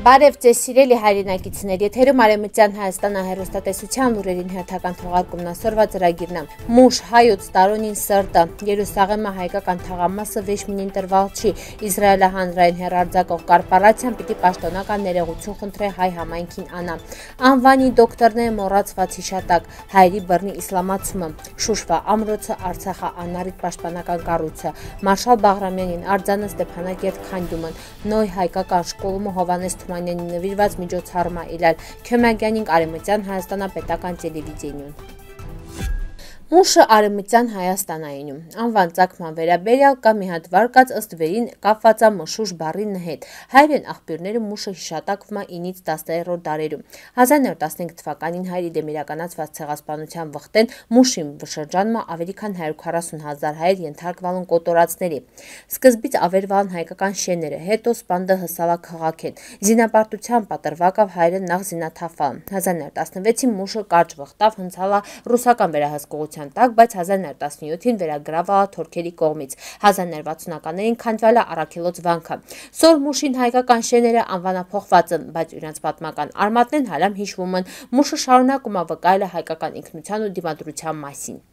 Բարև ձեզ սիրելի հայրենակիցներ, եթերում Արևմտյան Հայաստանը հեռուստատեսության լուրերին հերթական թողարկումն ասորվա ծրագիրն է։ Մուշ հայոց տարոնին սրտը, Երուսաղեմը հայկական թաղամասը վեշմինին տրվալ չի, Իսրայելը հանրային հեռարձակող կորպորացիան պիտի պաշտոնական ներողություն խնդրե հայ համայնքին անա։ Անվանի դոկտորներ մոռացված հիշատակ, հայերի բռնի իսլամացումը, Շուշվա ամրոցը, Արցախը անառիկ պաշտպանական կառույցը, Մարշալ Բաղրամյանին, Արձանը Ստեփանակերտ Քանդյումն, Նոյ հայկական շկոլումը Հովանես Թումանյանին նվիրված միջոցառում իրար Քյոմագյանին Արևմտյան Հայաստանապետական տելևիզիոն։ Մուշը Արևմտյան Հայաստանայինում անվան ծագման վերաբերյալ կա մի հատ վարկած ըստ վերին կապված է մշուշ բառի հետ։ Հայերեն աղբյուրները մուշը հիշատակվում է 9-ից 10-րդ դարերում։ 1915 թվականին հայերի դեմ իրականացված ցեղասպանության վխտեն մուշին շրջանում ավելի քան 140,000 հայեր ենթարկվել են կոտորածների։ Սկզբից ավերվան հայկական շենները, հետո սպանդը հսալա քաղաքեն։ Զինապարտության պատրվակավ հայերը նախ զինաթափան։ 1916-ին մուշը կարճ վխտավ հնցալա ռուսական վերահսկողության տակ, բայց 1917-ին վերագրավա թուրքերի կողմից, 1960-ականներին քանդվել է Առաքելոց վանքը։ Սոր մուշին հայկական շեները անվանափոխված են, բայց իրենց պատմական արմատներն հալամ հիշվում են։ Մուշը շարունակում է վկայել հայկական ինքնության ու դիմադրության մասին։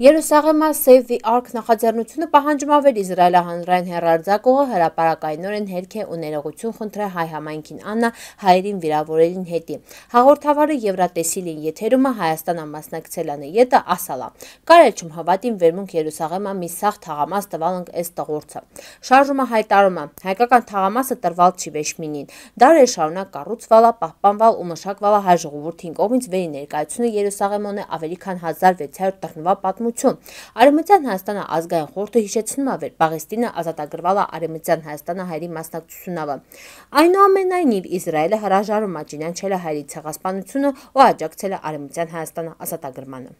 Երուսաղեմը Save the Ark նախաձեռնությունը պահանջում ավեր Իսրայելը հանրային հեռարձակողը հրապարակայնորեն հերք է ու ներողություն խնդրե հայ համայնքին անա հայերին վիրավորելին հետի։ Հաղորդավարը Եվրատեսիլին եթերումը Հայաստանը մասնակցել է ետը ասալա։ Կարել չմ հավատին վերմունք Երուսաղեմը մի սաղ թաղամաս տվալ ենք էս տղորցը։ Շարժումը հայտարում է հայկական թաղամասը տրվալ չի վեշմինին։ Դարեր շարունակ կառուցվալ է, պահպանվել ու մշակվել է հայ ժողովրդին կողմից վերի ներկայությունը Երուսաղեմն է ավելի քան 1600 տրնվա պատմություն։ Արևմտյան Հայաստանը ազգային խորհուրդը հիշեցնում ավեր Պաղեստինը ազատագրվել է Արևմտյան Հայաստանը հայերի մասնակցությունով։ Այնուամենայնիվ Իսրայելը հրաժարվում է ճանաչել հայերի ցեղասպանությունը ու աջակցել է Արևմտյան Հայաստանը ազատագրմանը։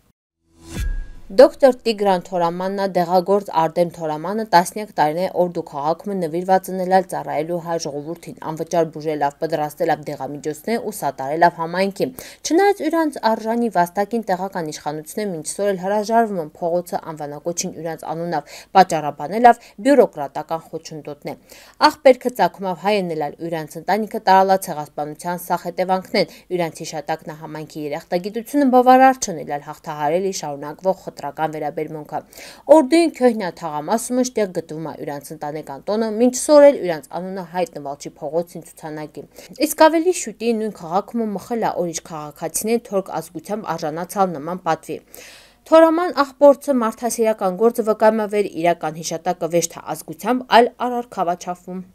Դոկտոր Տիգրան Թորամաննա դեղագործ Արտեմ Թորամանը տասնյակ տարիներ օրդու քաղաքում նվիրված ունելալ ծառայելու հայ ժողովրդին, անվճար բուժելով, պատրաստելով դեղամիջոցներ ու սատարելով համայնքին։ Չնայած իրանց արժանի վաստակին տեղական իշխանությունները մինչ սօր էլ հրաժարվում են փողոցը անվանակոչին իրանց անունով պատճառաբանելով բյուրոկրատական խոչընդոտներ։ Աղբերքը ցակումով հայենելալ իրանց ընտանիքը տարալա ցեղասպանության սախ հետևանքներ, իրանց հիշատակն համայնքի երախտագիտությունը բավարար չնելալ հաղթահարելի շարունակվող վերաբերմունքը։ Օրդույն քյոհնյա թաղամասումը շտեղ գտվում է իրանց ընտանեկան տոնը, մինչ սորել իրանց անունը հայտնվալ չի փողոցին ցուցանակի։ Իսկ ավելի շուտի նույն քաղաքում մխել է օրիշ քաղաքացիներ թուրք ազգությամբ արժանացալ նման պատվի։ Թորաման աղբորցը մարդասիրական գործը վկայում է վեր իրական հիշատակը ոչ թե ազգությամբ, այլ արարքավաչավում։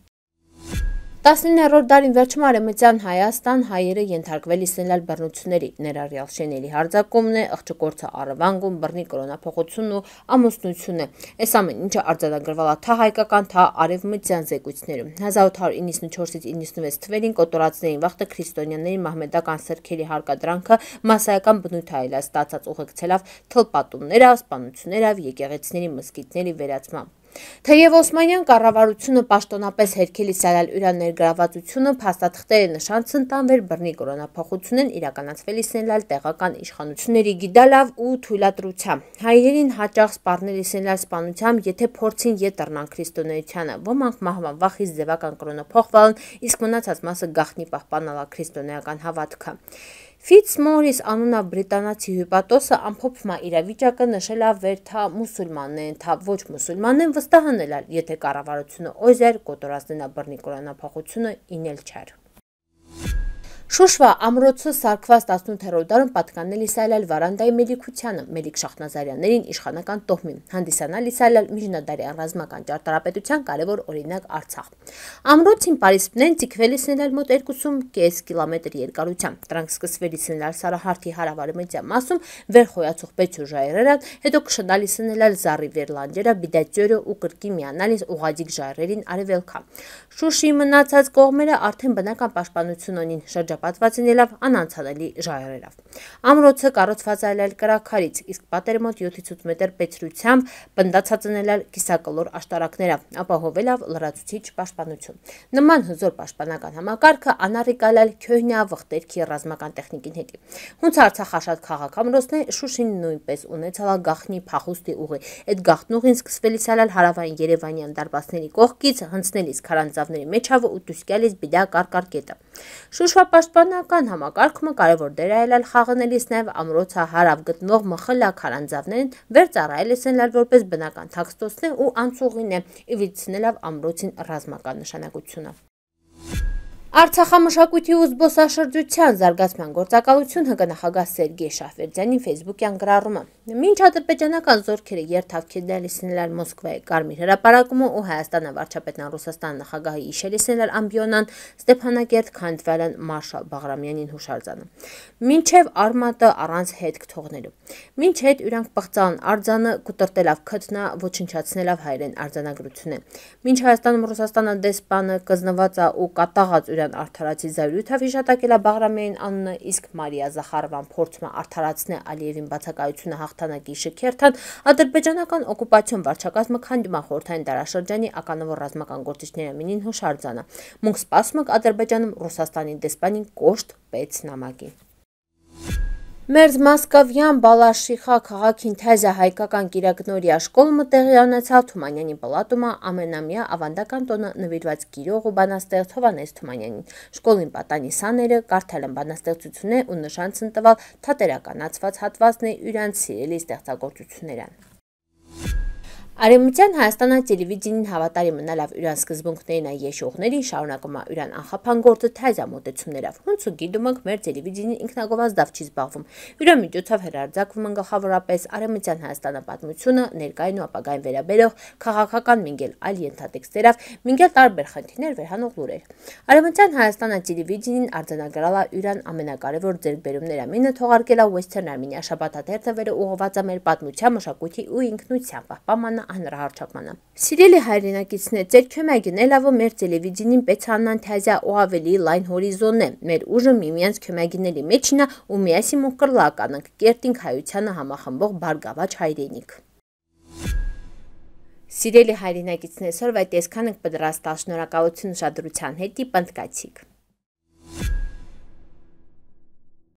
19-րդ դարին վերջում Արևմտյան Հայաստան հայերը ենթարկվել իսնելալ բռնությունների, ներառյալ շեների հարձակումն է, աղջկորցը առևանգում, բռնի կրոնափոխությունն ու ամուսնությունը։ Այս ամեն ինչը արձանագրվել է թա հայկական, թա արևմտյան զեկույցներում։ 1894-ից 96 թվերին կոտորածներին վաղտը քրիստոնյաների մահմեդական սրքերի հարկադրանքը մասսայական բնույթ այլ ստացած ուղեկցելով թլպատումները, սպանություններով, եկեղեցիների, մզկիթների վերացմամբ։ Թեև Օսմանյան կառավարությունը պաշտոնապես հերքելի սարալ իրան ներգրավվածությունը փաստաթղթերը նշան ցնտանվեր բռնի կրոնափոխությունն իրականացվել իսնելալ տեղական իշխանությունների գիդալավ ու թույլատրությամբ։ Հայերին հաճախ սպառնել իսնելալ սպանությամբ, եթե փորձին ետրնան քրիստոնեությանը, ոմանք մահվան վախից ձևական կրոնափոխվան, իսկ մնացած մասը գաղտնի պահպանալա քրիստոնեական հավատքը։ Ֆիցմորիս անունա բրիտանացի հյուպատոսը ամփոփում է իրավիճակը նշել ավեր թա մուսուլմանեն, թա ոչ մուսուլմանեն վստահանել, եթե կառավարությունը օզեր կոտորածնենա բռնի կրոնափոխությունը ինել չար։ Շուշվա ամրոցը սարքված 18-րդ դարում պատկանել Իսրայել Վարանդայի Մելիքությանը, Մելիք Շախնազարյաններին իշխանական տոհմին, հանդիսանալ Իսրայել միջնադարյան ռազմական ճարտարապետության կարևոր օրինակ Արցախ։ Ամրոցին պարիսպներն ցիկվել իսնելալ մոտ 2.5 կիլոմետր երկարությամբ։ Դրանք սկսվել իսնելալ Սարահարթի հարավարմտյան մասում վեր խոյացող Պեչու ժայռերան, հետո կշնալ իսնելալ Զարի Վերլանջերը, Բիդաձյորը ու կրկի միանալիս ուղղաձիգ ժայռերին արևելքա։ Շուշի մնացած կողմերը արդեն բնական պաշտպանություն ունին, շրջապատված լինելով անանցանելի ժայռերով։ Ամրոցը կառուցված է այլ կրաքարից, իսկ պատերը մոտ 7-ից 8 մետր բեցրությամբ բնդացած են կիսակլոր աշտարակներով, ապահովելով լրացուցիչ պաշտպանություն։ Նման հզոր պաշտպանական համակարգը անառիկալ Քյոհնյա վղտերքի ռազմական տեխնիկին հետի։ Հունց Արցախաշատ քաղաքամրոցն է Շուշին նույնպես ունեցալ գաղտնի փախուստի ուղի։ Այդ գաղտնուղին սկսվելիս հարավային Երևանյան դարպասների կողքից հնցնելիս քարանձավների մեջավը ու դուսկյալից բիդա կարկարկետը։ Շուշվա պաշտպանական համակարգումը կարևոր դեր է այլալ խաղանելիս նաև ամրոցը հարավ գտնվող մխլա քարանձավներին վեր ծառայելիս են որպես բնական թաքստոցն է ու անցուղին է, իվիցնելով ամրոցին ռազմական նշանակությունը։ Արցախամշակույթի ու զբոսաշրջության զարգացման գործակալություն ՀԿ նախագահ Սերգեյ Շահվերդյանի ֆեյսբուքյան գրառումը։ Մինչ ադրբեջանական զորքերը երթավքելիս են Մոսկվայի Կարմիր հրապարակումը ու Հայաստանը վարչապետն Ռուսաստան նախագահի իշելիս են ամբիոնան Ստեփանակերտ քանդվելն Մարշալ Բաղրամյանին հուշարձանը։ Մինչև արմատը առանց հետք թողնելու։ Մինչ հետ իրանք պղծան արձանը կուտրտելով քթնա ոչնչացնելով հայերեն արձանագրությունը։ Մինչ Հայաստանում Ռուսաստանը դեսպանը կզնված ու կատաղած արդարացի զայրույթով հիշատակելա Բաղրամյանին անունը, իսկ Մարիա Զախարովան փորձում է արդարացնել Ալիևին բացակայությունը հաղթանակի շքերթան, ադրբեջանական օկուպացիոն վարչակազմը քանդում է խորհրդային դարաշրջանի ականավոր ռազմական գործիչների մինին հուշարձանը։ Մունք սպասում Ադրբեջանում Ռուսաստանի դեսպանին կոշտ պետ նամակի։ Մերձ Մոսկովյան Բալաշիխա քաղաքին թեզա հայկական կիրակնորի աշկոլումը տեղի ունեցավ Թումանյանի պալատումը ամենամյա ավանդական տոնը նվիրված գիրող ու բանաստեղծ Հովհաննես Թումանյանին։ Շկոլին պատանի սաները կարդալ են բանաստեղծություններ ու նշան ցնտվալ թատերականացված հատվածն է իրանց սիրելի ստեղծագործություններն։ Արևմտյան Հայաստանը տելևիզիոնին հավատարիմ մնալով իրան սկզբունքներին եշողներին շարունակում է իրան անխափան թեզա մոտեցումներով։ Հունց ու գիտում եք մեր տելևիզիոնին ինքնագովազդով չի զբաղվում։ Իրա միջոցով հրարձակվում են գլխավորապես Արևմտյան Հայաստանը պատմությունը, ներկային ու ապագային վերաբերող քաղաքական մինգել այլ ենթատեքստերով, մինգել տարբեր խնդիրներ վերհանող լուրեր։ Արևմտյան Հայաստանը տելևիզիոնին արձանագրել է իրան ամենակարևոր ձեռքբերումները մինը թողարկել է Western Armenia շաբաթաթերթը վերը ուղղված է մեր պատմության, մշակույթի ու ինքնության պահպանմանը հանրահարչակմանը։ Սիրելի հայրենակիցներ, ձեր քյոմագինելավը մեր տելևիզիոնին պետցանան թազա ու ավելի լայն հորիզոնն է։ Մեր ուժը միմյանց քյոմագիների մեջինա ու միասին մուկրլականանք կերտինք հայությանը համախմբող բարգավաճ հայրենիք։ Սիրելի հայրենակիցներ, սորվայ տեսքանք պատրաստալ շնորհակալություն ուշադրության հետի պնդկացիք։